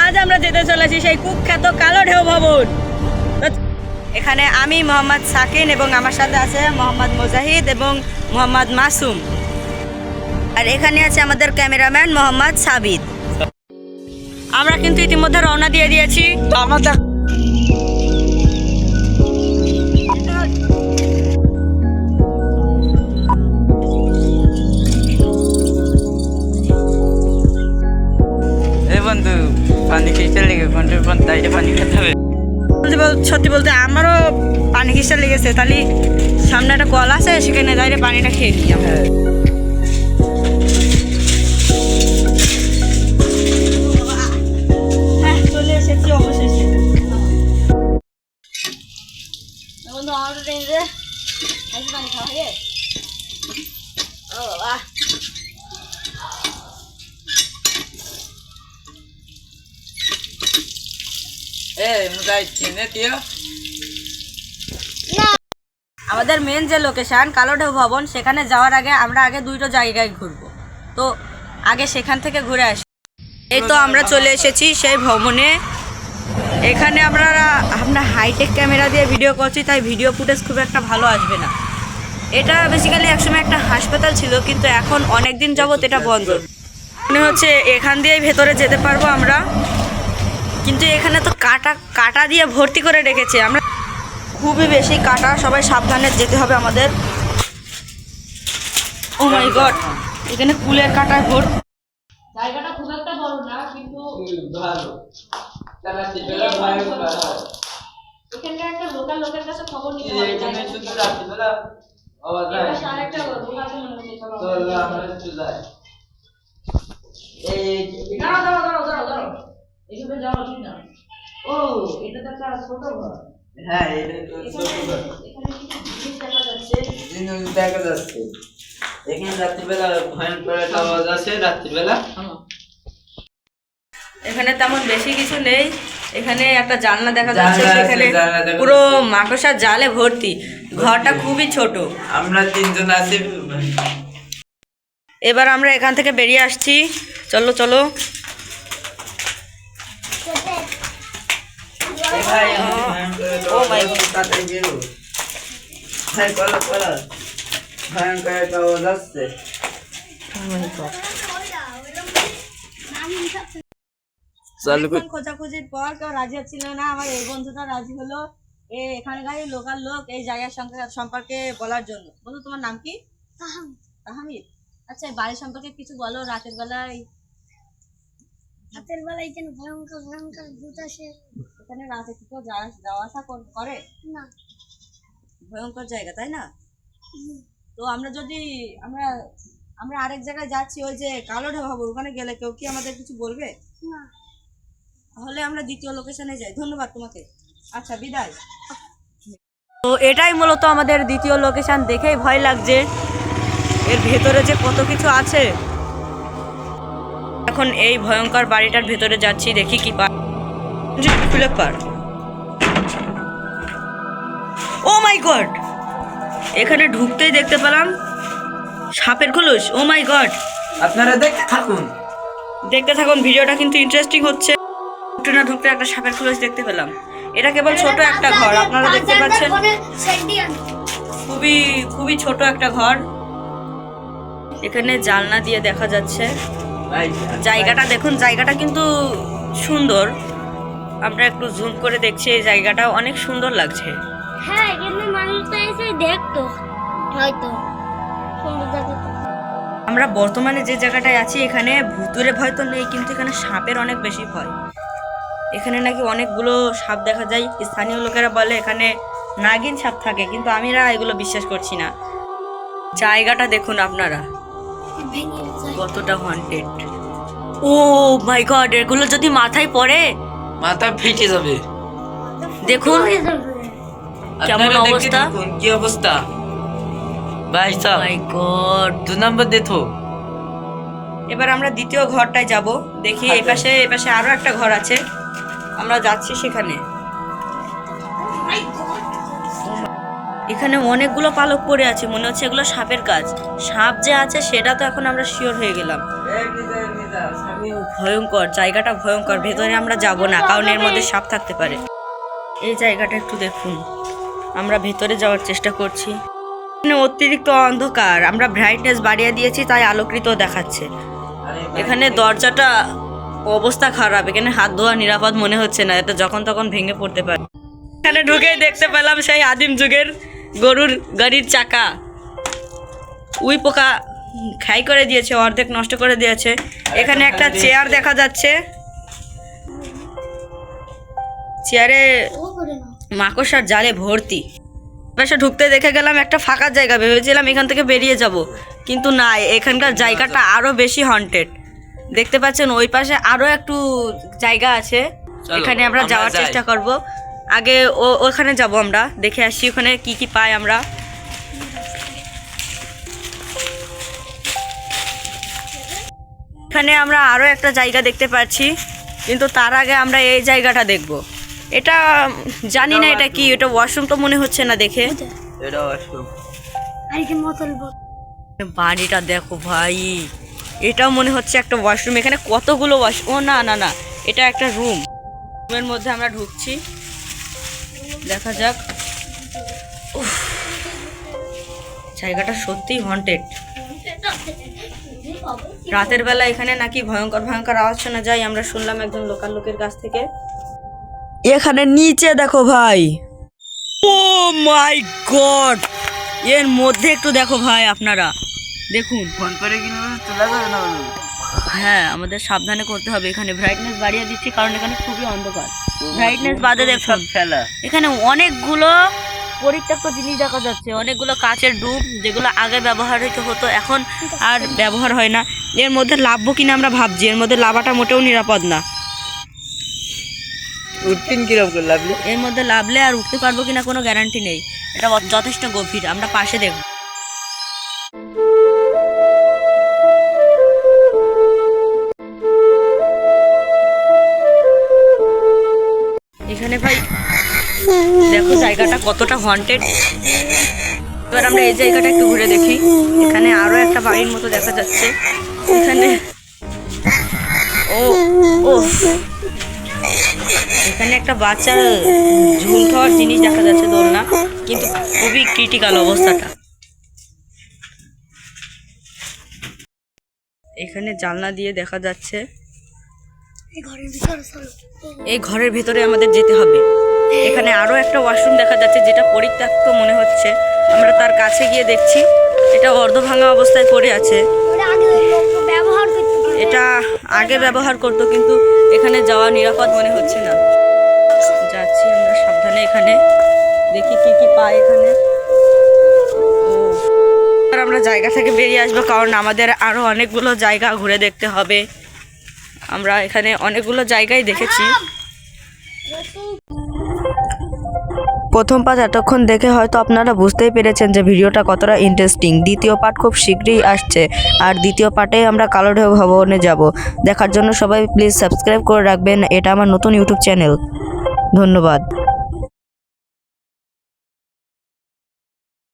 আজ আমরা যেতে চলেছি সেই কুখ্যাত কালো ঢেউ ভবন। এখানে আমি মোহাম্মদ সাকিন এবং আমার সাথে আছে মোহাম্মদ মুজাহিদ এবং মোহাম্মদ মাসুম, আর এখানে আছে আমাদের ক্যামেরাম্যান মোহাম্মদ সাবিদ। আমরা কিন্তু ইতিমধ্যে রওনা দিয়ে দিয়েছি। তো আমাদের বন্ধু পানি খেতে লেগে তাইলে পানি খেতে হবে। সত্যি বলতে আমারও পানি খিস্টা লেগেছে, তাহলে সামনে একটা কল আছে, সেখানে দাঁড়িয়ে পানিটা খেয়ে নিই। হ্যাঁ, চলে এসেছি অবশেষে। বন্ধু আমার পানি খাওয়া হয়ে ও বাবা। আমাদের মেন যে লোকেশন কালো ঢেউ ভবন, সেখানে যাওয়ার আগে আমরা দুটো জায়গায় ঘুরবো। তো আগে সেখান থেকে ঘুরে আসি। এই তো আমরা চলে এসেছি সেই ভবনে। এখানে আমরা হাইটেক ক্যামেরা দিয়ে ভিডিও করছি, তাই ভিডিও ফুটেজ খুব একটা ভালো আসবে না। এটা বেসিক্যালি একসময় একটা হাসপাতাল ছিল, কিন্তু এখন অনেক দিন যাবত এটা বন্ধ। মনে হচ্ছে এখান দিয়েই ভেতরে যেতে পারবো আমরা, কিন্তু এখানে তো কাটা দিয়ে ভর্তি করে রেখেছে। আমরা খুবই বেশি কাটা, সবাই সাবধানে যেতে হবে আমাদের। ও মাই গড, এখানে কুলের কাটায় ভর্তি। জায়গাটা খুব একটা বড় না, কিন্তু ভালো। এখানকার একটা লোকাল লোকের কাছে খবর নিতে হবে। এখানে শুধু রাত্রিবেলা আওয়াজ হয়। এটা আরেকটা লোক আছে মনে হচ্ছে। তো আমরা একটু যাই। এই দাঁড়াও। এখানে যাওয়া উচিত না। ও, এটা তো একটা ছোট ঘর। হ্যাঁ, এটা তো ছোট ঘর। এখানে কিছু জিনিস দেখা যাচ্ছে। জিনিস দেখা যাচ্ছে। এখানে রাত্রিবেলা ভয়ঙ্কর একটা আওয়াজ আছে রাত্রিবেলা। এখানে তেমন বেশি কিছু নেই। এখানে একটা জানলা দেখা যাচ্ছে, সেখানে পুরো মাকড়সার জালে ভর্তি। ঘরটা খুবই ছোট। আমরা তিনজন আছি। এবার আমরা এখান থেকে বেরিয়ে আসছি। চলো। ও মাই গড, তাড়াতাড়ি বেরো। হ্যাঁ, চলো। ভয়ঙ্কর একটা আওয়াজ আসছে। খোঁজাখুঁজির পর কেউ রাজি হচ্ছিল না। আমার এই বন্ধুটা রাজি হলো এখানকার লোকাল লোক এই জায়গার সম্পর্কে বলার জন্য। বন্ধু, তোমার নাম কি? তাহমিদ। আচ্ছা, বাড়ির সম্পর্কে কিছু বলো। রাতের বেলায় এখানে ভয়ঙ্কর ভূত আসে। এখানে রাতে কি কেউ যাওয়া আসা করে না? ভয়ঙ্কর জায়গা, তাই না? তো আমরা আরেক জায়গায় যাচ্ছি, ওই যে কালো ঢেউ ভবন, ওখানে গেলে কেউ কি আমাদের কিছু বলবে না? তাহলে আমরা দ্বিতীয় লোকেশনে যাই। ধন্যবাদ তোমাকে। আচ্ছা, বিদায়। তো এটাই মূলত আমাদের দ্বিতীয় লোকেশন। দেখেই ভয় লাগছে, এর ভেতরে যে কত কিছু আছে। এখন এই ভয়ঙ্কর বাড়িটার ভেতরে যাচ্ছি, দেখি কি খুলে পার। ও মাই গড, এখানে ঢুকতেই দেখতে পেলাম সাপের খোলস। ও মাই গড, আপনারা দেখতে থাকুন, ভিডিওটা কিন্তু ইন্টারেস্টিং হচ্ছে। ঢুকতে একটা সাপের খোলস দেখতে পেলাম। এটা কেবল ছোট একটা ঘর, আপনারা দেখতে পাচ্ছেন। খুবই ছোট একটা ঘর। এখানে জানলা দিয়ে দেখা যাচ্ছে জায়গাটা। দেখুন, জায়গাটা কিন্তু সুন্দর। আমরা একটু জুম করে দেখছি, এই জায়গাটা অনেক সুন্দর লাগছে। হ্যাঁ, এখানে মানুষ তো এসে দেখতো হয়তো সুন্দর জায়গাটা। আমরা বর্তমানে যে জায়গাটায় আছি, এখানে ভূতুরে ভয় তো নেই, কিন্তু এখানে সাপের অনেক বেশি ভয়। এখানে নাকি অনেকগুলো সাপ দেখা যায়। স্থানীয় লোকেরা বলে এখানে নাগিন সাপ থাকে, কিন্তু আমরা এগুলো বিশ্বাস করছি না। জায়গাটা দেখুন আপনারা, কতটা হন্টেড। ও মাই গড, এগুলো যদি মাথায় পড়ে মাথা ফেটে যাবে। দেখুন কেমন অবস্থা। কি অবস্থা ভাই সাহেব? মাই গড, 2 নম্বর দেখো। এবার আমরা দ্বিতীয় ঘরটায় যাব। দেখি এপাশে আরো একটা ঘর আছে, আমরা যাচ্ছি সেখানে। এখানে অনেকগুলো পালক পড়ে আছে, মনে হচ্ছে এগুলো সাপের কাজ। সাপ যে আছে সেটা তো এখন আমরা শিওর হয়ে গেলাম। ভয়ঙ্কর জায়গাটা, ভয়ঙ্কর। ভেতরে আমরা যাব না, কারণ এর মধ্যে সাপ থাকতে পারে। এই জায়গাটা একটু দেখুন, আমরা ভেতরে যাওয়ার চেষ্টা করছি। এখানে অতিরিক্ত অন্ধকার, আমরা ব্রাইটনেস বাড়িয়ে দিয়েছি তাই আলোকৃত দেখাচ্ছে। এখানে দরজাটা অবস্থা খারাপ, এখানে হাত ধোয়া নিরাপদ মনে হচ্ছে না, এটা যখন তখন ভেঙে পড়তে পারে। এখানে ঢুকেই দেখতে পেলাম সেই আদিম যুগের গরুর গাড়ির চাকা। উই পোকা খাই করে দিয়েছে, অর্ধেক নষ্ট করে দিয়েছে। এখানে একটা চেয়ার দেখা যাচ্ছে, চেয়ারে মাকড়সার জালে ভর্তি। পাশে ঢুকতে দেখে গেলাম একটা ফাঁকা জায়গা, ভেবেছিলাম এখান থেকে বেরিয়ে যাব, কিন্তু না, এখানকার জায়গাটা আরো বেশি হন্টেড। দেখতে পাচ্ছেন ওই পাশে আরো একটু জায়গা আছে, এখানে আমরা যাওয়ার চেষ্টা করব। আগে ওখানে যাব, আমরা দেখে আসি ওখানে কি কি পাই আমরা। এখানে আমরা আরো একটা জায়গা দেখতে পাচ্ছি, কিন্তু তার আগে আমরা এই জায়গাটা দেখব। এটা জানি না এটা কি, এটা ওয়াশরুম তো মনে হচ্ছে না দেখে। এটা ওয়াশরুম। বাড়িটা দেখো ভাই, এটাও মনে হচ্ছে একটা ওয়াশরুম। এখানে কতগুলো ও না না না, এটা একটা রুম। রুমের মধ্যে আমরা ঢুকছি, দেখা যাক। উফ, জায়গাটা সত্যিই হন্টেড। রাতের বেলা এখানে নাকি ভয়ঙ্কর ভয়ঙ্কর আওয়াজ শোনা যায়, আমরা শুনলাম একজন লোকাল লোকের কাছ থেকে। এখানে নিচে দেখো ভাই, ও মাই গড, এর মধ্যে একটু দেখো ভাই, আপনারা দেখুন। ফোন করে কিনবে তোলা যাবে না? হ্যাঁ, আমাদের সাবধানে করতে হবে। এখানে ব্রাইটনেস বাড়িয়ে দিচ্ছি কারণ এখানে খুবই অন্ধকার। ব্রাইটনেস বাদে দেখুন, খেলা এখানে অনেকগুলো পরিত্যক্ত জিনিস দেখা যাচ্ছে, অনেকগুলো কাচের ডুব, যেগুলো আগে ব্যবহৃত হতো এখন আর ব্যবহার হয় না। এর মধ্যে লাভবো কিনা আমরা ভাবছি, এর মধ্যে লাভাটা মোটেও নিরাপদ না। উঠতেন কিরকম করে লাভলে? এর মধ্যে লাভলে আর উঠতে পারবো কিনা কোনো গ্যারান্টি নেই, এটা যথেষ্ট গভীর। আমরা পাশে দেখব। এখানে ভাই দেখো জায়গাটা কতটা হন্টেড। এবার আমরা এই জায়গাটা একটু ঘুরে দেখি। এখানে আরো একটা বাড়ির মতো দেখা যাচ্ছে। এখানে ও ও এখানে একটা বাচ্চার ঝুল খাওয়ার জিনিস দেখা যাচ্ছে, দোলনা, কিন্তু খুবই ক্রিটিক্যাল অবস্থাটা। এখানে জানলা দিয়ে দেখা যাচ্ছে। এই ঘরের ভিতরে আমাদের যেতে হবে। এখানে আরো একটা ওয়াশরুম দেখা যাচ্ছে, যেটা পরিত্যক্ত মনে হচ্ছে। আমরা তার কাছে গিয়ে দেখছি, এটা অর্ধভাঙা অবস্থায় পড়ে আছে। এটা আগে ব্যবহার করতো, কিন্তু এখানে যাওয়া নিরাপদ মনে হচ্ছে না। যাচ্ছি আমরা সাবধানে, এখানে দেখি কি কি পাই এখানে। আর আমরা জায়গা থেকে বেরিয়ে আসবো, কারণ আমাদের আরো অনেকগুলো জায়গা ঘুরে দেখতে হবে। আমরা এখানে অনেকগুলো জায়গায় দেখেছি। প্রথম পার্ট এতক্ষণ দেখে হয়তো আপনারা বুঝতেই পেরেছেন যে ভিডিওটা কতটা ইন্টারেস্টিং। দ্বিতীয় পার্ট খুব শীঘ্রই আসছে, আর দ্বিতীয় পার্টে আমরা কালো ঢেউ ভবনে যাব। দেখার জন্য সবাই প্লিজ সাবস্ক্রাইব করে রাখবেন, এটা আমার নতুন ইউটিউব চ্যানেল। ধন্যবাদ।